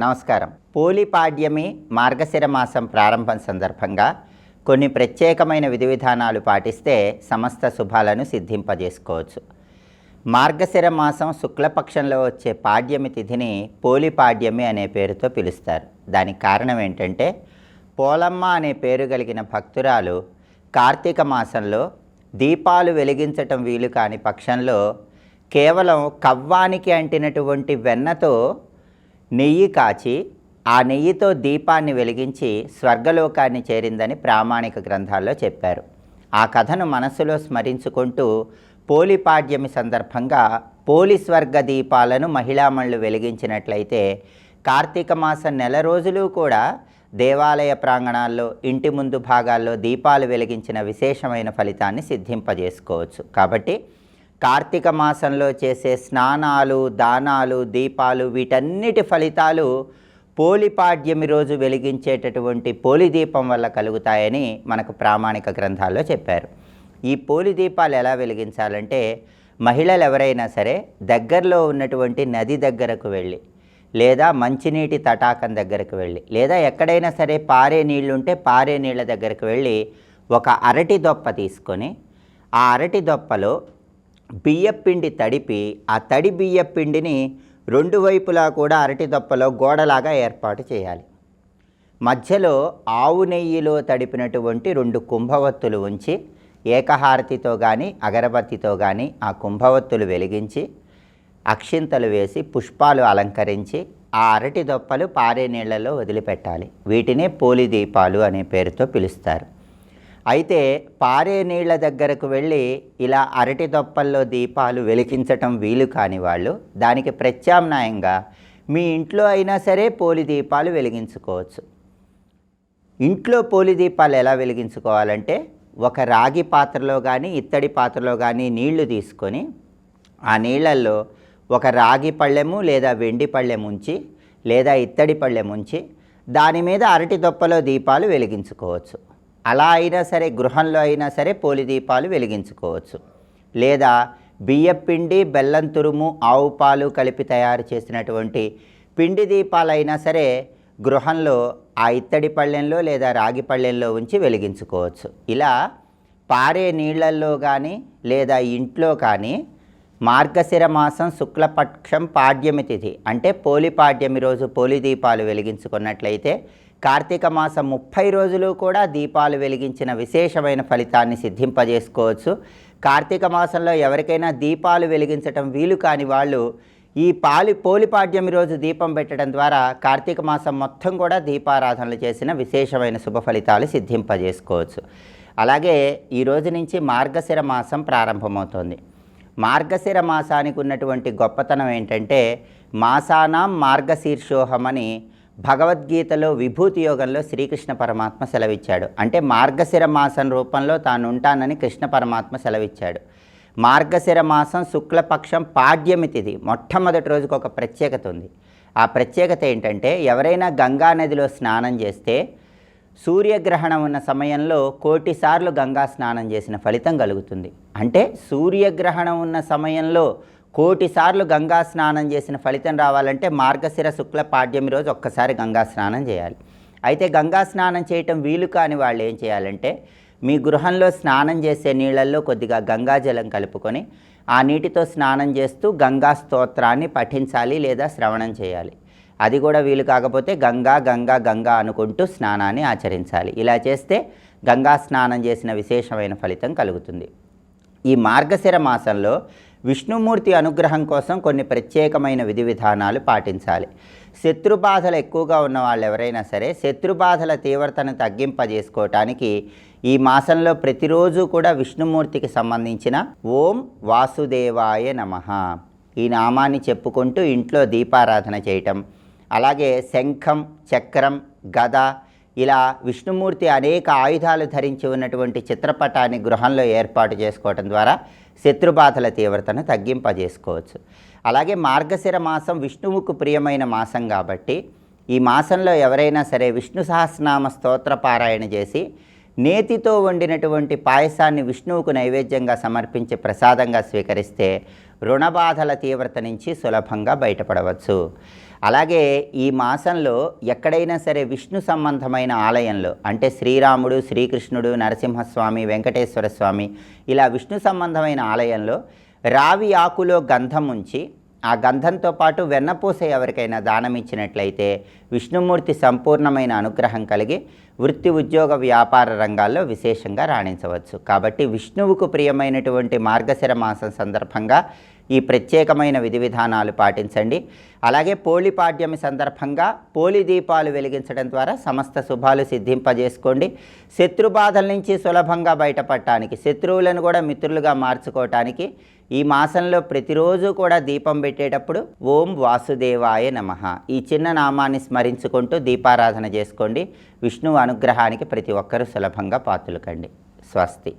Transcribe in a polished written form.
నమస్కారం. పోలిపాడ్యమి మార్గశిర మాసం ప్రారంభం సందర్భంగా కొన్ని ప్రత్యేకమైన విధి విధానాలు పాటిస్తే సమస్త శుభాలను సిద్ధింపజేసుకోవచ్చు. మార్గశిర మాసం శుక్లపక్షంలో వచ్చే పాడ్యమి తిథిని పోలిపాడ్యమి అనే పేరుతో పిలుస్తారు. దానికి కారణం ఏంటంటే, పోలమ్మ అనే పేరు కలిగిన భక్తురాలు కార్తీక మాసంలో దీపాలు వెలిగించటం వీలు కాని పక్షంలో కేవలం కవ్వానికి అంటినటువంటి వెన్నతో నెయ్యి కాచి ఆ నెయ్యితో దీపాన్ని వెలిగించి స్వర్గలోకాన్ని చేరిందని ప్రామాణిక గ్రంథాల్లో చెప్పారు. ఆ కథను మనస్సులో స్మరించుకుంటూ పోలిపాడ్యమి సందర్భంగా పోలి స్వర్గ దీపాలను మహిళామణులు వెలిగించినట్లయితే కార్తీక మాసం నెల రోజులు కూడా దేవాలయ ప్రాంగణాల్లో ఇంటి ముందు భాగాల్లో దీపాలు వెలిగించిన విశేషమైన ఫలితాన్ని సిద్ధింపజేసుకోవచ్చు. కాబట్టి కార్తీక మాసంలో చేసే స్నానాలు, దానాలు, దీపాలు వీటన్నిటి ఫలితాలు పోలిపాడ్యమి రోజు వెలిగించేటటువంటి పోలి దీపం వల్ల కలుగుతాయని మనకు ప్రామాణిక గ్రంథాల్లో చెప్పారు. ఈ పోలి దీపాలు ఎలా వెలిగించాలంటే, మహిళలు ఎవరైనా సరే దగ్గరలో ఉన్నటువంటి నది దగ్గరకు వెళ్ళి, లేదా మంచినీటి తటాకం దగ్గరకు వెళ్ళి, లేదా ఎక్కడైనా సరే పారే నీళ్లుంటే పారే నీళ్ళ దగ్గరకు వెళ్ళి ఒక అరటి దొప్ప తీసుకొని ఆ అరటి దొప్పలో బియ్యపిండి తడిపి ఆ తడి బియ్యపిండిని రెండు వైపులా కూడా అరటి దొప్పలో గోడలాగా ఏర్పాటు చేయాలి. మధ్యలో ఆవు నెయ్యిలో తడిపినటువంటి 2 కుంభవత్తులు ఉంచి ఏకహారతితో కానీ అగరబత్తితో కానీ ఆ కుంభవత్తులు వెలిగించి అక్షింతలు వేసి పుష్పాలు అలంకరించి ఆ అరటి దొప్పలు పారే నీళ్లలో వదిలిపెట్టాలి. వీటినే పోలి దీపాలు అనే పేరుతో పిలుస్తారు. అయితే పారే నీళ్ల దగ్గరకు వెళ్ళి ఇలా అరటి దొప్పల్లో దీపాలు వెలిగించటం వీలు కాని వాళ్ళు దానికి ప్రత్యామ్నాయంగా మీ ఇంట్లో అయినా సరే పోలి దీపాలు వెలిగించుకోవచ్చు. ఇంట్లో పోలి దీపాలు ఎలా వెలిగించుకోవాలంటే, ఒక రాగి పాత్రలో కానీ ఇత్తడి పాత్రలో కానీ నీళ్లు తీసుకొని ఆ నీళ్ళల్లో ఒక రాగి పళ్ళెము లేదా వెండి పళ్ళెం ఉంచి లేదా ఇత్తడి పళ్ళెం ఉంచి దాని మీద అరటి దొప్పలో దీపాలు వెలిగించుకోవచ్చు. అలా అయినా సరే గృహంలో అయినా సరే పోలి దీపాలు వెలిగించుకోవచ్చు. లేదా బియ్యపిండి, బెల్లం తురుము, ఆవు పాలు కలిపి తయారు చేసినటువంటి పిండి దీపాలైనా సరే గృహంలో ఆ ఇత్తడి పళ్ళెంలో లేదా రాగి పళ్ళెంలో ఉంచి వెలిగించుకోవచ్చు. ఇలా పారే నీళ్లల్లో కానీ లేదా ఇంట్లో కానీ మార్గశిర మాసం శుక్లపక్షం పాడ్యమి తిథి అంటే పోలిపాడ్యమి రోజు పోలి దీపాలు వెలిగించుకున్నట్లయితే కార్తీక మాసం 30 రోజులు కూడా దీపాలు వెలిగించిన విశేషమైన ఫలితాన్ని సిద్ధింపజేసుకోవచ్చు. కార్తీక మాసంలో ఎవరికైనా దీపాలు వెలిగించటం వీలు కాని వాళ్ళు ఈ పోలిపాడ్యమి రోజు దీపం పెట్టడం ద్వారా కార్తీక మాసం మొత్తం కూడా దీపారాధనలు చేసిన విశేషమైన శుభ ఫలితాలు సిద్ధింపజేసుకోవచ్చు. అలాగే ఈ రోజు నుంచి మార్గశిర మాసం ప్రారంభమవుతోంది. మార్గశిర మాసానికి ఉన్నటువంటి గొప్పతనం ఏంటంటే, మాసానాం మార్గశీర్షోహం అని భగవద్గీతలో విభూతి యోగంలో శ్రీకృష్ణ పరమాత్మ సెలవిచ్చాడు. అంటే మార్గశిర మాసం రూపంలో తాను ఉంటానని కృష్ణ పరమాత్మ సెలవిచ్చాడు. మార్గశిర మాసం శుక్లపక్షం పాడ్యమి తిథి మొట్టమొదటి రోజుకు ఒక ప్రత్యేకత ఉంది. ఆ ప్రత్యేకత ఏంటంటే, ఎవరైనా గంగా నదిలో స్నానం చేస్తే సూర్యగ్రహణం ఉన్న సమయంలో 1,000,000 సార్లు గంగా స్నానం చేసిన ఫలితం కలుగుతుంది. అంటే సూర్యగ్రహణం ఉన్న సమయంలో 1,000,000 సార్లు గంగా స్నానం చేసిన ఫలితం రావాలంటే మార్గశిర శుక్ల పాడ్యమి రోజు ఒక్కసారి గంగా స్నానం చేయాలి. అయితే గంగా స్నానం చేయటం వీలు కాని వాళ్ళు ఏం చేయాలంటే, మీ గృహంలో స్నానం చేసే నీళ్ళల్లో కొద్దిగా గంగాజలం కలుపుకొని ఆ నీటితో స్నానం చేస్తూ గంగా స్తోత్రాన్ని పఠించాలి లేదా శ్రవణం చేయాలి. అది కూడా వీలు కాకపోతే గంగా గంగా గంగా అనుకుంటూ స్నానాన్ని ఆచరించాలి. ఇలా చేస్తే గంగా స్నానం చేసిన విశేషమైన ఫలితం కలుగుతుంది. ఈ మార్గశిర మాసంలో విష్ణుమూర్తి అనుగ్రహం కోసం కొన్ని ప్రత్యేకమైన విధి విధానాలు పాటించాలి. శత్రుబాధలు ఎక్కువగా ఉన్న వాళ్ళు ఎవరైనా సరే శత్రుబాధల తీవ్రతను తగ్గింపజేసుకోవటానికి ఈ మాసంలో ప్రతిరోజు కూడా విష్ణుమూర్తికి సంబంధించిన ఓం వాసుదేవాయ నమః ఈ నామాన్ని చెప్పుకుంటూ ఇంట్లో దీపారాధన చేయటం, అలాగే శంఖం, చక్రం, గద ఇలా విష్ణుమూర్తి అనేక ఆయుధాలు ధరించి ఉన్నటువంటి చిత్రపటాన్ని గృహంలో ఏర్పాటు చేసుకోవటం ద్వారా శత్రుబాధల తీవ్రతను తగ్గింపజేసుకోవచ్చు. అలాగే మార్గశిర మాసం విష్ణువుకు ప్రియమైన మాసం కాబట్టి ఈ మాసంలో ఎవరైనా సరే విష్ణు సహస్రనామ స్తోత్ర పారాయణ చేసి నేతితో వండినటువంటి పాయసాన్ని విష్ణువుకు నైవేద్యంగా సమర్పించి ప్రసాదంగా స్వీకరిస్తే రుణబాధల తీవ్రత నుంచి సులభంగా బయటపడవచ్చు. అలాగే ఈ మాసంలో ఎక్కడైనా సరే విష్ణు సంబంధమైన ఆలయంలో, అంటే శ్రీరాముడు, శ్రీకృష్ణుడు, నరసింహస్వామి, వెంకటేశ్వర స్వామి, ఇలా విష్ణు సంబంధమైన ఆలయంలో రావి ఆకులో గంధం ఉంచి ఆ గంధంతో పాటు వెన్నపూస ఎవరికైనా దానం ఇచ్చినట్లయితే విష్ణుమూర్తి సంపూర్ణమైన అనుగ్రహం కలిగి వృత్తి, ఉద్యోగ, వ్యాపార రంగాల్లో విశేషంగా రాణించవచ్చు. కాబట్టి విష్ణువుకు ప్రియమైనటువంటి మార్గశిర మాసం సందర్భంగా ఈ ప్రత్యేకమైన విధి విధానాలు పాటించండి. అలాగే పోలిపాడ్యమి సందర్భంగా పోలి దీపాలు వెలిగించడం ద్వారా సమస్త శుభాలు సిద్ధింపజేసుకోండి. శత్రుబాధల నుంచి సులభంగా బయటపడటానికి, శత్రువులను కూడా మిత్రులుగా మార్చుకోవటానికి ఈ మాసంలో ప్రతిరోజు కూడా దీపం పెట్టేటప్పుడు ఓం వాసుదేవాయ నమః ఈ చిన్న నామాన్ని స్మరించుకుంటూ దీపారాధన చేసుకోండి. విష్ణువు అనుగ్రహానికి ప్రతి ఒక్కరూ సులభంగా పాత్రులు కండి. స్వస్తి.